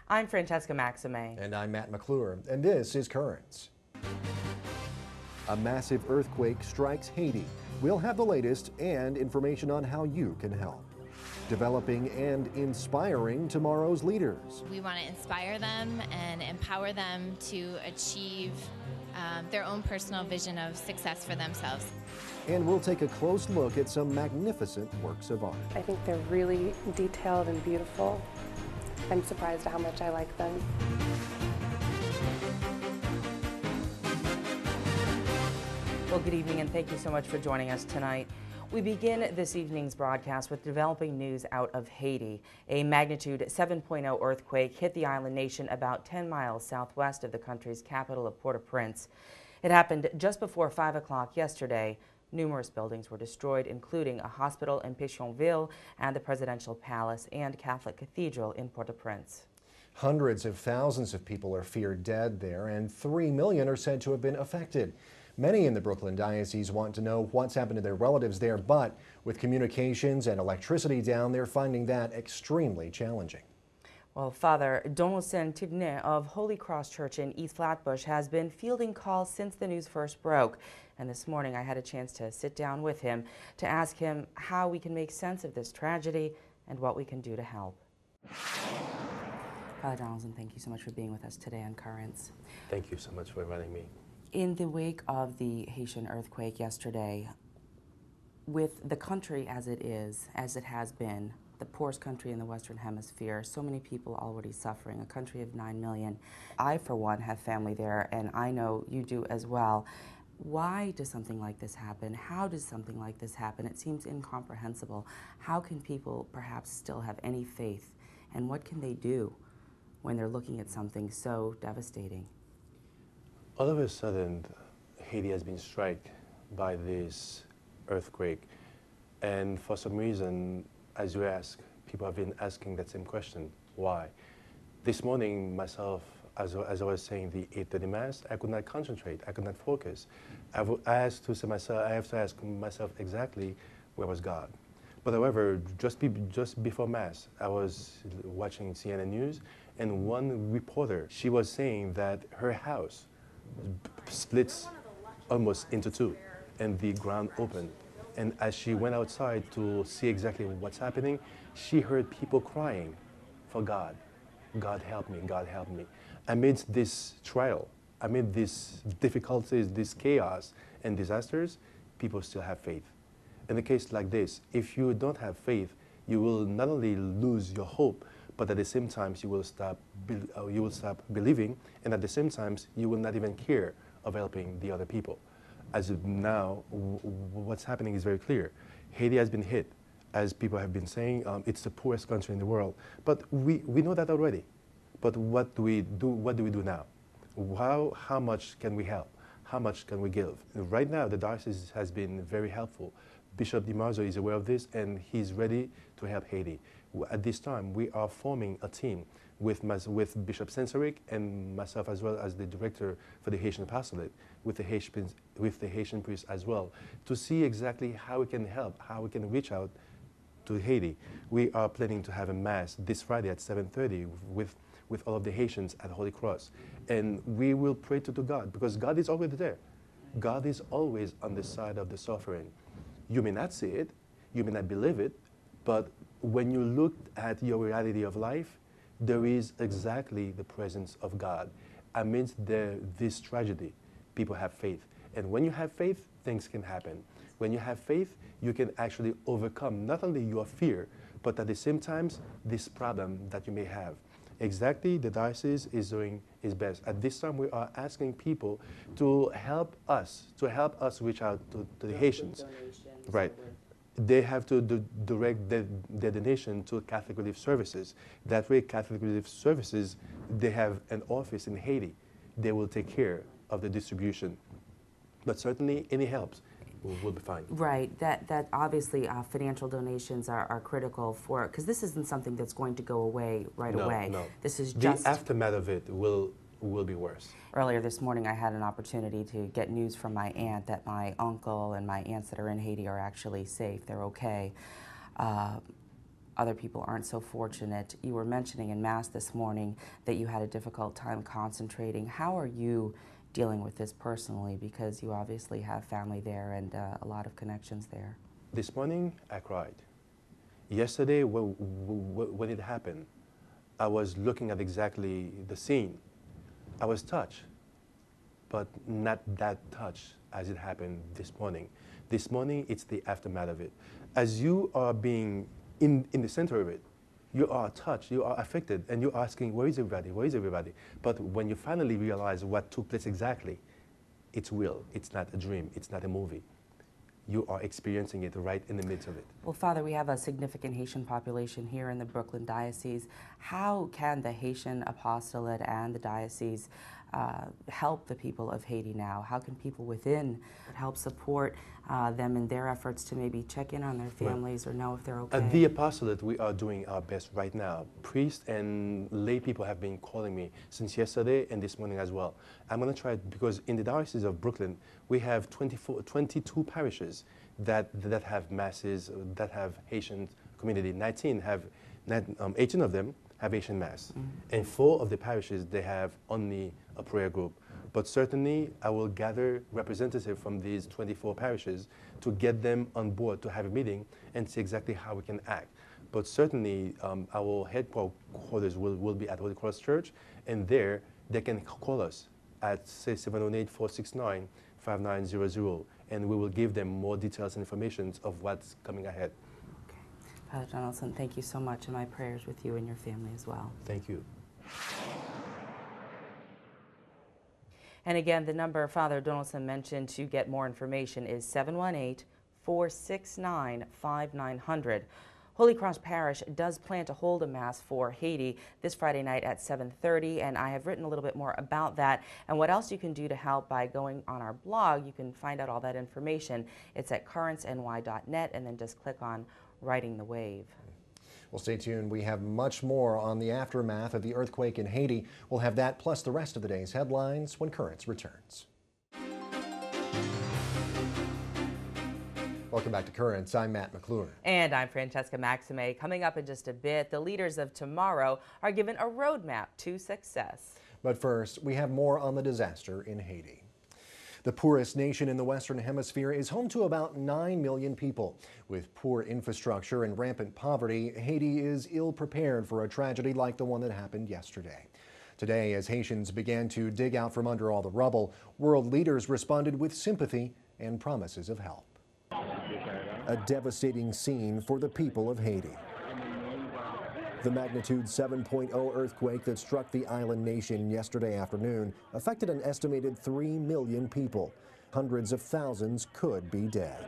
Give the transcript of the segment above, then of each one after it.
I'm Francesca Maxime. And I'm Matt McClure, and this is Currents. A massive earthquake strikes Haiti. We'll have the latest and information on how you can help. Developing and inspiring tomorrow's leaders. We want to inspire them and empower them to achieve their own personal vision of success for themselves. And we'll take a close look at some magnificent works of art. I think they're really detailed and beautiful. I'm surprised at how much I like them. Well, good evening and thank you so much for joining us tonight. We begin this evening's broadcast with developing news out of Haiti. A magnitude 7.0 earthquake hit the island nation about 10 miles southwest of the country's capital of Port-au-Prince. It happened just before 5 o'clock yesterday. Numerous buildings were destroyed, including a hospital in Pétionville and the presidential palace and Catholic cathedral in Port-au-Prince. Hundreds of thousands of people are feared dead there, and 3 million are said to have been affected. Many in the Brooklyn diocese want to know what's happened to their relatives there, but with communications and electricity down, they're finding that extremely challenging. Well, Father Donaldson Tignet of Holy Cross Church in East Flatbush has been fielding calls since the news first broke. And this morning I had a chance to sit down with him to ask him how we can make sense of this tragedy and what we can do to help. Father Donaldson, thank you so much for being with us today on Currents. Thank you so much for inviting me. In the wake of the Haitian earthquake yesterday, with the country as it is, as it has been, the poorest country in the Western Hemisphere, so many people already suffering, a country of 9 million. I, for one, have family there, and I know you do as well. Why does something like this happen? How does something like this happen? It seems incomprehensible. How can people perhaps still have any faith, and what can they do when they're looking at something so devastating? All of a sudden, Haiti has been struck by this earthquake, and for some reason, as you ask, people have been asking that same question, why? This morning, myself, as I was saying, the 8:30 Mass, I could not concentrate, I could not focus. I have to ask myself exactly where was God. But however, just before Mass, I was watching CNN News, and one reporter, she was saying that her house splits almost into two, and the ground opened. And as she went outside to see exactly what's happening, she heard people crying for God. God help me, God help me. Amidst this trial, amid these difficulties, this chaos and disasters, people still have faith. In a case like this, if you don't have faith, you will not only lose your hope, but at the same time, you will stop believing, and at the same time, you will not even care of helping the other people. As of now, what's happening is very clear. Haiti has been hit, as people have been saying. It's the poorest country in the world, but we know that already. But what do we do? What do we do now? How much can we help? How much can we give? Right now, the diocese has been very helpful. Bishop DiMarzo is aware of this, and he's ready to help Haiti. At this time, we are forming a team with Bishop Sensoric and myself, as well as the director for the Haitian Apostolate, with the Haitian priests as well, to see exactly how we can help, how we can reach out to Haiti. We are planning to have a Mass this Friday at 7:30 with all of the Haitians at Holy Cross. And we will pray to God, because God is already there. God is always on the side of the suffering. You may not see it, you may not believe it, but when you look at your reality of life, there is exactly the presence of God. Amidst this tragedy, people have faith. And when you have faith, things can happen. When you have faith, you can actually overcome not only your fear, but at the same time, this problem that you may have. Exactly, the diocese is doing its best. At this time, we are asking people to help us reach out to the Haitians. Right. They have to direct their donation to Catholic Relief Services. That way, Catholic Relief Services, they have an office in Haiti. They will take care of the distribution. But certainly, any helps will be fine. Right. That obviously financial donations are critical for, because this isn't something that's going to go away right away. No. This is just the aftermath of it will be worse. Earlier this morning, I had an opportunity to get news from my aunt that my uncle and my aunts that are in Haiti are actually safe. They're okay. other people aren't so fortunate. You were mentioning in Mass this morning that you had a difficult time concentrating. How are you dealing with this personally, because you obviously have family there and a lot of connections there? This morning, I cried. Yesterday, when it happened, I was looking at exactly the scene. I was touched, but not that touched as it happened this morning. This morning, it's the aftermath of it. As you are being in the center of it, you are touched, you are affected, and you're asking, where is everybody, where is everybody? But when you finally realize what took place exactly, it's real, it's not a dream, it's not a movie. You are experiencing it right in the midst of it. Well, Father, we have a significant Haitian population here in the Brooklyn Diocese. How can the Haitian apostolate and the diocese help the people of Haiti now? How can people within help support them in their efforts to maybe check in on their families or know if they're okay? At the apostolate, we are doing our best right now. Priests and lay people have been calling me since yesterday and this morning as well. I'm going to try it because in the Diocese of Brooklyn, we have 22 parishes that have masses, that have Haitian community. 18 of them have Haitian Mass. And 4 of the parishes, they have only a prayer group. But certainly, I will gather representatives from these 24 parishes to get them on board to have a meeting and see exactly how we can act. But certainly, our headquarters will be at Holy Cross Church, and there they can call us at, say, 708-469-5900, and we will give them more details and information of what's coming ahead. Okay. Father Donaldson, thank you so much, and my prayers with you and your family as well. Thank you. And again, the number Father Donaldson mentioned to get more information is 718-469-5900. Holy Cross Parish does plan to hold a Mass for Haiti this Friday night at 7:30, and I have written a little bit more about that and what else you can do to help by going on our blog. You can find out all that information. It's at currentsny.net, and then just click on Riding the Wave. Well, stay tuned. We have much more on the aftermath of the earthquake in Haiti. We'll have that plus the rest of the day's headlines when Currents returns. Welcome back to Currents. I'm Matt McClure. And I'm Francesca Maxime. Coming up in just a bit, the leaders of tomorrow are given a roadmap to success. But first, we have more on the disaster in Haiti. The poorest nation in the Western Hemisphere is home to about 9 million people. With poor infrastructure and rampant poverty, Haiti is ill-prepared for a tragedy like the one that happened yesterday. Today, as Haitians began to dig out from under all the rubble, world leaders responded with sympathy and promises of help. A devastating scene for the people of Haiti. The magnitude 7.0 earthquake that struck the island nation yesterday afternoon affected an estimated 3 million people. Hundreds of thousands could be dead.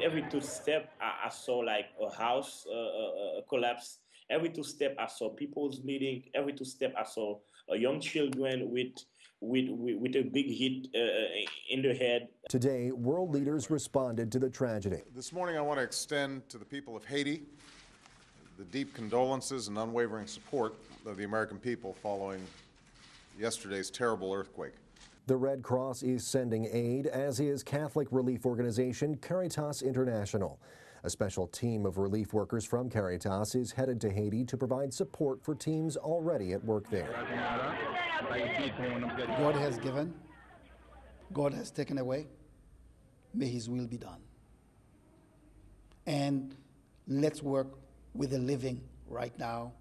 Every 2 steps, I saw like a house collapse. Every 2 steps, I saw people's bleeding. Every 2 steps, I saw young children with a big hit in their head. Today, world leaders responded to the tragedy. This morning, I want to extend to the people of Haiti the deep condolences and unwavering support of the American people following yesterday's terrible earthquake. The Red Cross is sending aid, as is Catholic relief organization Caritas International. A special team of relief workers from Caritas is headed to Haiti to provide support for teams already at work there. God has given, God has taken away. May His will be done. And let's work with the living right now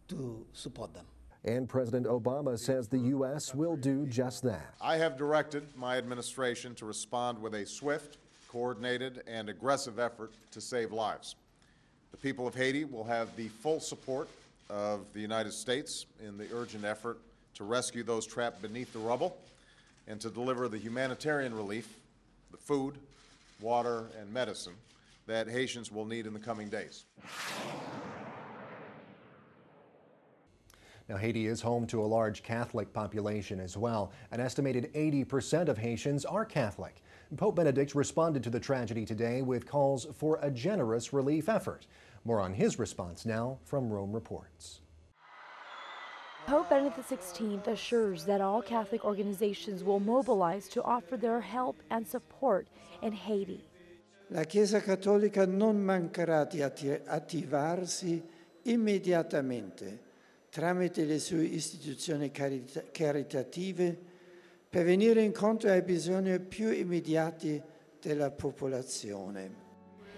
to support them. And President Obama says the U.S. will do just that. I have directed my administration to respond with a swift, coordinated, and aggressive effort to save lives. The people of Haiti will have the full support of the United States in the urgent effort to rescue those trapped beneath the rubble and to deliver the humanitarian relief, the food, water, and medicine that Haitians will need in the coming days. Now, Haiti is home to a large Catholic population as well. An estimated 80% of Haitians are Catholic. Pope Benedict responded to the tragedy today with calls for a generous relief effort. More on his response now from Rome Reports. Pope Benedict XVI assures that all Catholic organizations will mobilize to offer their help and support in Haiti. La Chiesa Cattolica non mancherà di attivarsi immediatamente tramite le sue istituzioni caritative per venire incontro ai bisogni più immediati della popolazione.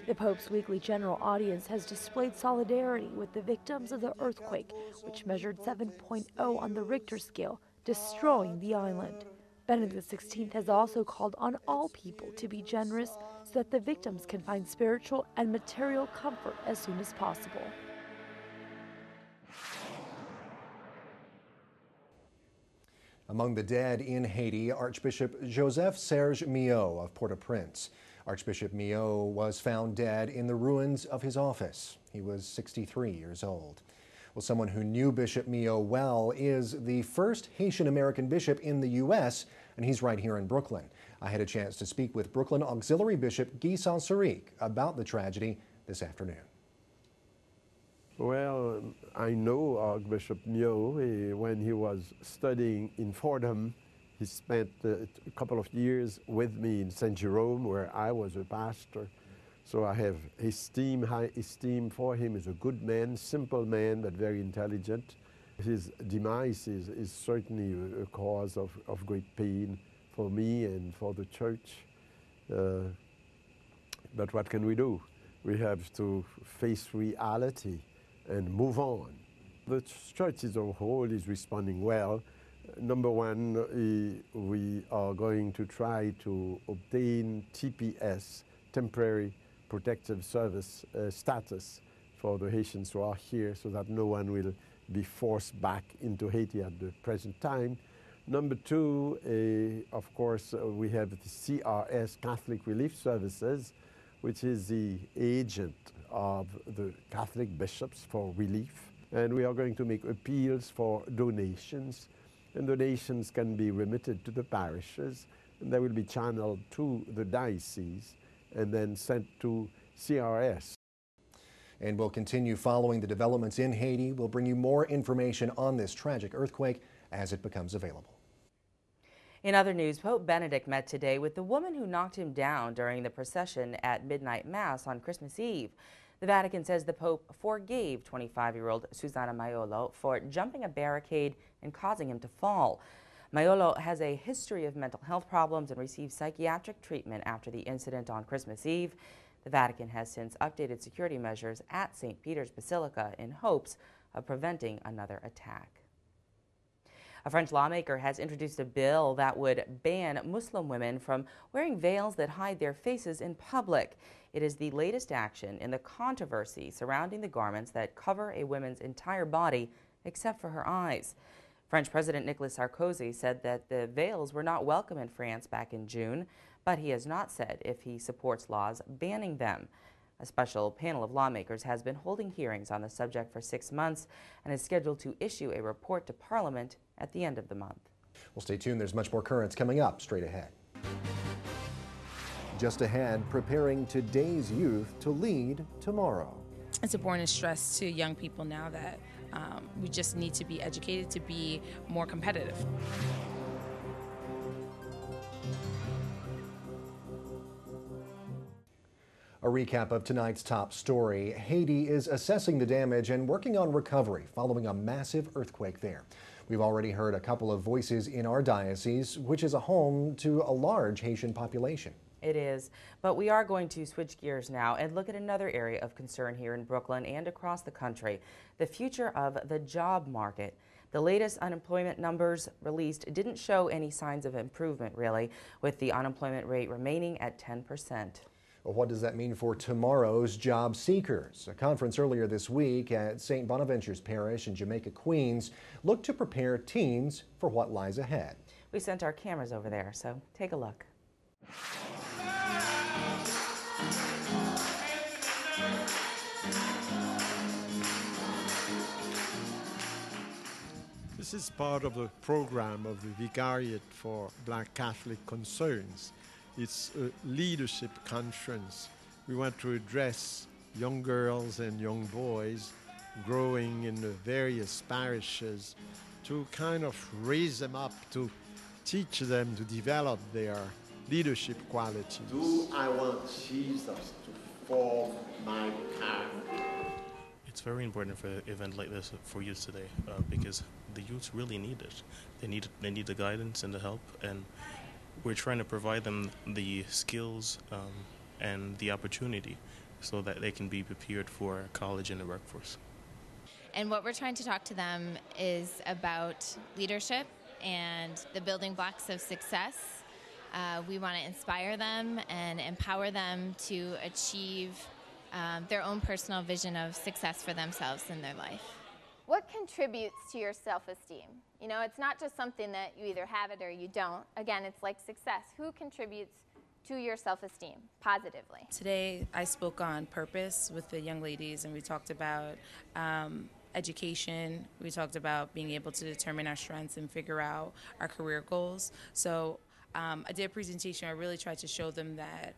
The Pope's weekly general audience has displayed solidarity with the victims of the earthquake, which measured 7.0 on the Richter scale, destroying the island. Benedict XVI has also called on all people to be generous so that the victims can find spiritual and material comfort as soon as possible. Among the dead in Haiti, Archbishop Joseph Serge Millot of Port-au-Prince. Archbishop Millot was found dead in the ruins of his office. He was 63 years old. Well, someone who knew Bishop Millot well is the first Haitian-American bishop in the U.S., and he's right here in Brooklyn. I had a chance to speak with Brooklyn Auxiliary Bishop Guy Sansaric about the tragedy this afternoon. Well, I know Archbishop Millot. When he was studying in Fordham, he spent a couple of years with me in St. Jerome, where I was a pastor. So I have high esteem for him. He's a good man, simple man, but very intelligent. His demise is certainly a cause of great pain for me and for the church. But what can we do? We have to face reality and move on. The church as a whole is responding well. Number one, we are going to try to obtain TPS, temporary protective service status for the Haitians who are here so that no one will be forced back into Haiti at the present time. Number two, of course, we have the CRS, Catholic Relief Services, which is the agent of the Catholic bishops for relief. And we are going to make appeals for donations. And donations can be remitted to the parishes, and they will be channeled to the diocese and then sent to CRS. And we'll continue following the developments in Haiti. We'll bring you more information on this tragic earthquake as it becomes available. In other news, Pope Benedict met today with the woman who knocked him down during the procession at midnight mass on Christmas Eve. The Vatican says the Pope forgave 25-year-old Susanna Maiolo for jumping a barricade and causing him to fall. Maiolo has a history of mental health problems and received psychiatric treatment after the incident on Christmas Eve. The Vatican has since updated security measures at St. Peter's Basilica in hopes of preventing another attack. A French lawmaker has introduced a bill that would ban Muslim women from wearing veils that hide their faces in public. It is the latest action in the controversy surrounding the garments that cover a woman's entire body except for her eyes. French President Nicolas Sarkozy said that the veils were not welcome in France back in June, but he has not said if he supports laws banning them. A special panel of lawmakers has been holding hearings on the subject for 6 months and is scheduled to issue a report to Parliament at the end of the month. Well, stay tuned. There's much more currents coming up straight ahead. Just ahead, preparing today's youth to lead tomorrow. It's a born of stress to young people now that we just need to be educated to be more competitive. A recap of tonight's top story. Haiti is assessing the damage and working on recovery following a massive earthquake there. We've already heard a couple of voices in our diocese, which is a home to a large Haitian population. It is, but we are going to switch gears now and look at another area of concern here in Brooklyn and across the country, the future of the job market. The latest unemployment numbers released didn't show any signs of improvement, really, with the unemployment rate remaining at 10%. Well, what does that mean for tomorrow's job seekers? A conference earlier this week at St. Bonaventure's Parish in Jamaica, Queens, looked to prepare teens for what lies ahead. We sent our cameras over there, so take a look. This is part of the program of the Vicariate for Black Catholic Concerns. It's a leadership conference. We want to address young girls and young boys growing in the various parishes to kind of raise them up, to teach them to develop their leadership qualities. Do I want Jesus to form my character? It's very important for an event like this for youth today because the youth really need it. They need the guidance and the help, and we're trying to provide them the skills and the opportunity so that they can be prepared for college and the workforce. And what we're trying to talk to them is about leadership and the building blocks of success. We want to inspire them and empower them to achieve their own personal vision of success for themselves in their life. What contributes to your self-esteem? You know, it's not just something that you either have it or you don't. Again, it's like success. Who contributes to your self-esteem positively? Today I spoke on purpose with the young ladies, and we talked about education. We talked about being able to determine our strengths and figure out our career goals. So I did a presentation where I really tried to show them that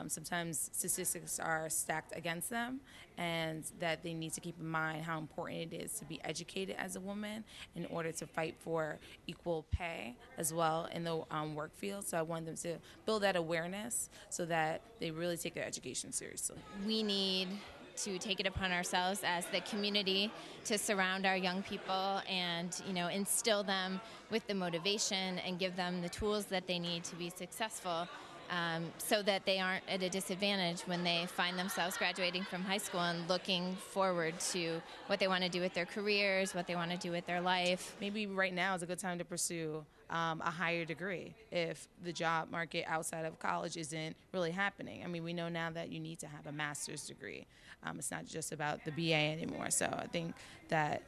sometimes statistics are stacked against them, and that they need to keep in mind how important it is to be educated as a woman in order to fight for equal pay as well in the work field. So I wanted them to build that awareness so that they really take their education seriously. We need to take it upon ourselves as the community to surround our young people and, you know, instill them with the motivation and give them the tools that they need to be successful, so that they aren't at a disadvantage when they find themselves graduating from high school and looking forward to what they want to do with their careers, what they want to do with their life. Maybe right now is a good time to pursue a higher degree if the job market outside of college isn't really happening. I mean, we know now that you need to have a master's degree. It's not just about the BA anymore. So I think that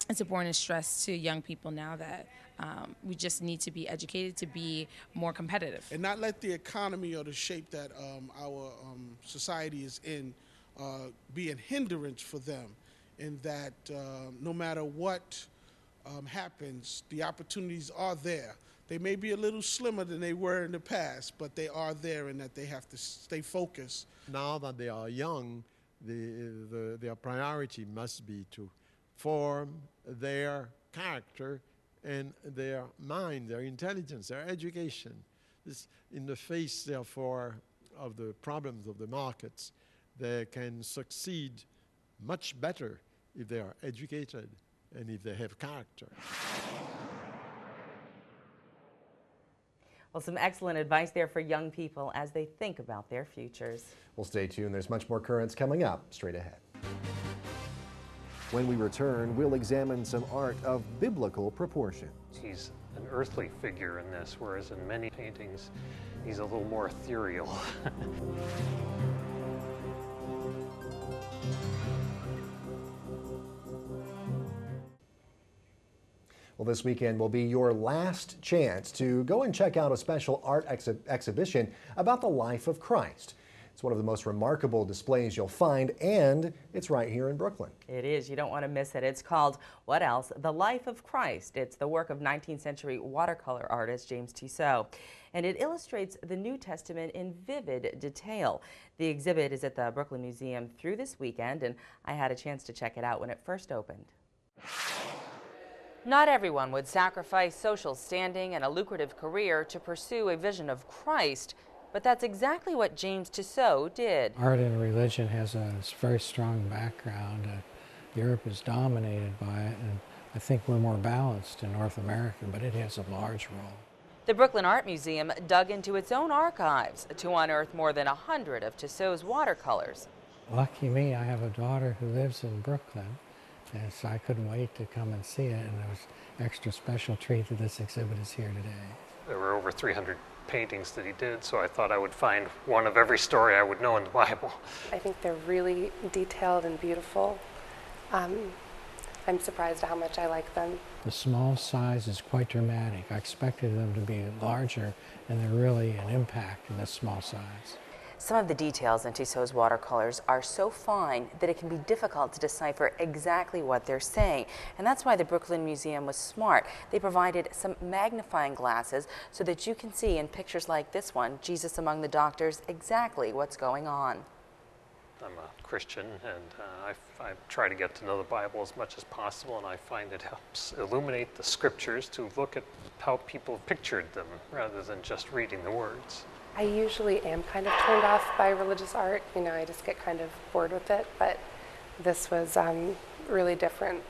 it's important to stress to young people now that we just need to be educated to be more competitive. And not let the economy or the shape that our society is in be a hindrance for them, in that no matter what happens, the opportunities are there. They may be a little slimmer than they were in the past, but they are there, and that they have to stay focused. Now that they are young, their priority must be to form their character and their mind, their intelligence, their education. This, in the face, therefore, of the problems of the markets, they can succeed much better if they are educated and if they have character. Well, some excellent advice there for young people as they think about their futures. Well, stay tuned. There's much more Currents coming up straight ahead. When we return, we'll examine some art of biblical proportions. He's an earthly figure in this, whereas in many paintings, he's a little more ethereal. Well, this weekend will be your last chance to go and check out a special art exhibition about the life of Christ. It's one of the most remarkable displays you'll find, and it's right here in Brooklyn. It is. You don't want to miss it. It's called, what else? The Life of Christ. It's the work of 19th century watercolor artist James Tissot, and it illustrates the New Testament in vivid detail. The exhibit is at the Brooklyn Museum through this weekend, and I had a chance to check it out when it first opened. Not everyone would sacrifice social standing and a lucrative career to pursue a vision of Christ, but that's exactly what James Tissot did. Art and religion has a very strong background. Europe is dominated by it, and I think we're more balanced in North America, but it has a large role. The Brooklyn Art Museum dug into its own archives to unearth more than 100 of Tissot's watercolors. Lucky me, I have a daughter who lives in Brooklyn, and so I couldn't wait to come and see it, and it was an extra special treat that this exhibit is here today. There were over 300 paintings that he did, so I thought I would find one of every story I would know in the Bible. I think they're really detailed and beautiful. I'm surprised at how much I like them. The small size is quite dramatic. I expected them to be larger, and they're really an impact in this small size. Some of the details in Tissot's watercolors are so fine that it can be difficult to decipher exactly what they're saying. And that's why the Brooklyn Museum was smart. They provided some magnifying glasses so that you can see in pictures like this one, Jesus Among the Doctors, exactly what's going on. I'm a Christian, and I try to get to know the Bible as much as possible, and I find it helps illuminate the scriptures to look at how people pictured them rather than just reading the words. I usually am kind of turned off by religious art. You know, I just get kind of bored with it, but this was really different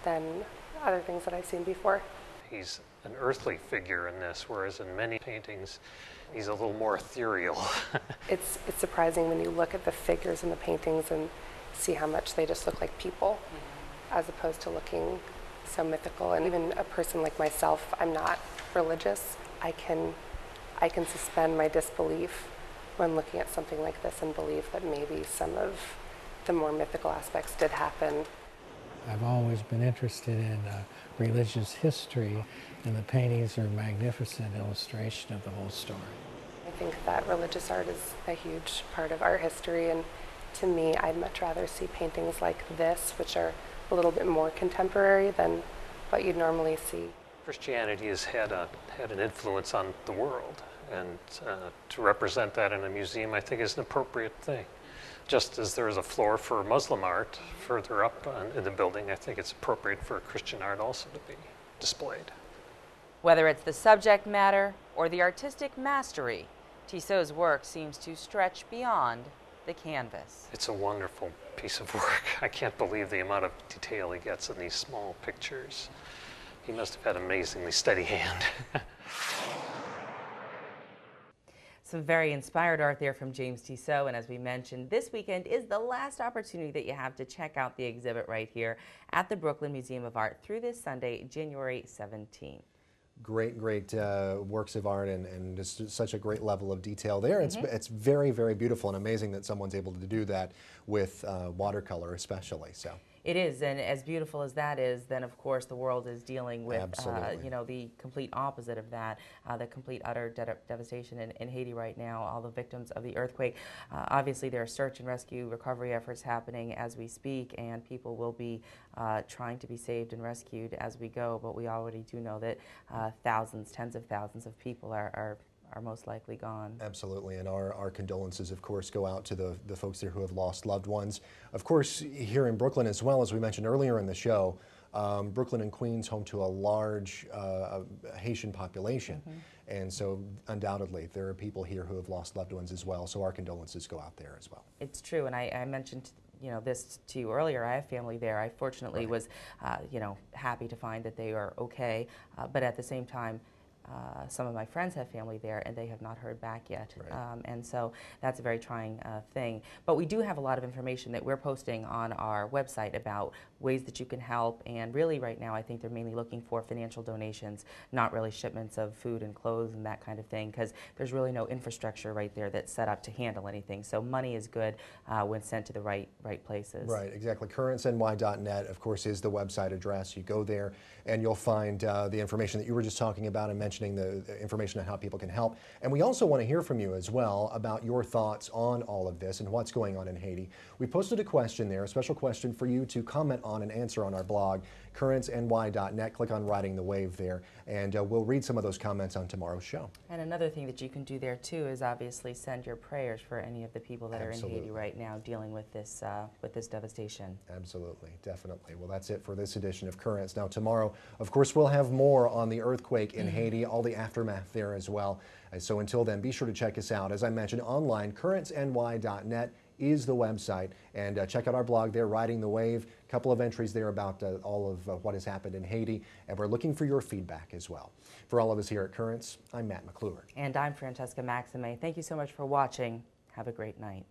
than other things that I've seen before. He's an earthly figure in this, whereas in many paintings, he's a little more ethereal. It's surprising when you look at the figures in the paintings and see how much they just look like people, as opposed to looking so mythical. And even a person like myself, I'm not religious. I can suspend my disbelief when looking at something like this and believe that maybe some of the more mythical aspects did happen. I've always been interested in religious history, and the paintings are a magnificent illustration of the whole story. I think that religious art is a huge part of art history, and to me, I'd much rather see paintings like this, which are a little bit more contemporary than what you'd normally see. Christianity has had an influence on the world, and to represent that in a museum, I think, is an appropriate thing. Just as there is a floor for Muslim art further up in the building, I think it's appropriate for Christian art also to be displayed. Whether it's the subject matter or the artistic mastery, Tissot's work seems to stretch beyond the canvas. It's a wonderful piece of work. I can't believe the amount of detail he gets in these small pictures. He must have had an amazingly steady hand. Some very inspired art there from James Tissot, and as we mentioned, this weekend is the last opportunity that you have to check out the exhibit right here at the Brooklyn Museum of Art through this Sunday, January 17th. Great works of art and just such a great level of detail there. It's very, very beautiful and amazing that someone's able to do that with watercolor especially. So. It is, and as beautiful as that is, then of course the world is dealing with, you know, the complete opposite of that, the complete utter devastation in Haiti right now, all the victims of the earthquake. Obviously there are search and rescue recovery efforts happening as we speak, and people will be trying to be saved and rescued as we go, but we already do know that thousands, tens of thousands of people are most likely gone. Absolutely, and our condolences, of course, go out to the folks there who have lost loved ones. Of course, here in Brooklyn as well, as we mentioned earlier in the show, Brooklyn and Queens home to a large Haitian population, and so undoubtedly there are people here who have lost loved ones as well, so our condolences go out there as well. It's true, and I mentioned this to you earlier. I have family there. I fortunately was, happy to find that they are okay, but at the same time, some of my friends have family there and they have not heard back yet. And so that's a very trying thing. But we do have a lot of information that we're posting on our website about ways that you can help. And really right now I think they're mainly looking for financial donations, not really shipments of food and clothes and that kind of thing, because there's really no infrastructure right there that's set up to handle anything. So money is good when sent to the right places. Right, exactly. CurrentsNY.net, of course, is the website address. You go there and you'll find the information that you were just talking about and mentioning the information on how people can help. And we also want to hear from you as well about your thoughts on all of this and what's going on in Haiti. We posted a question there, a special question for you to comment on and answer on our blog, CurrentsNY.net. Click on Riding the Wave there, and we'll read some of those comments on tomorrow's show. And another thing that you can do there too is obviously send your prayers for any of the people that are in Haiti right now dealing with this devastation. Absolutely, definitely. Well, that's it for this edition of Currents. Now tomorrow, of course, we'll have more on the earthquake in Haiti, all the aftermath there as well. So until then, be sure to check us out. As I mentioned, online, CurrentsNY.net is the website, and check out our blog there, Riding the Wave. A couple of entries there about all of what has happened in Haiti, and we're looking for your feedback as well. For all of us here at Currents, I'm Matt McClure. And I'm Francesca Maxime. Thank you so much for watching. Have a great night.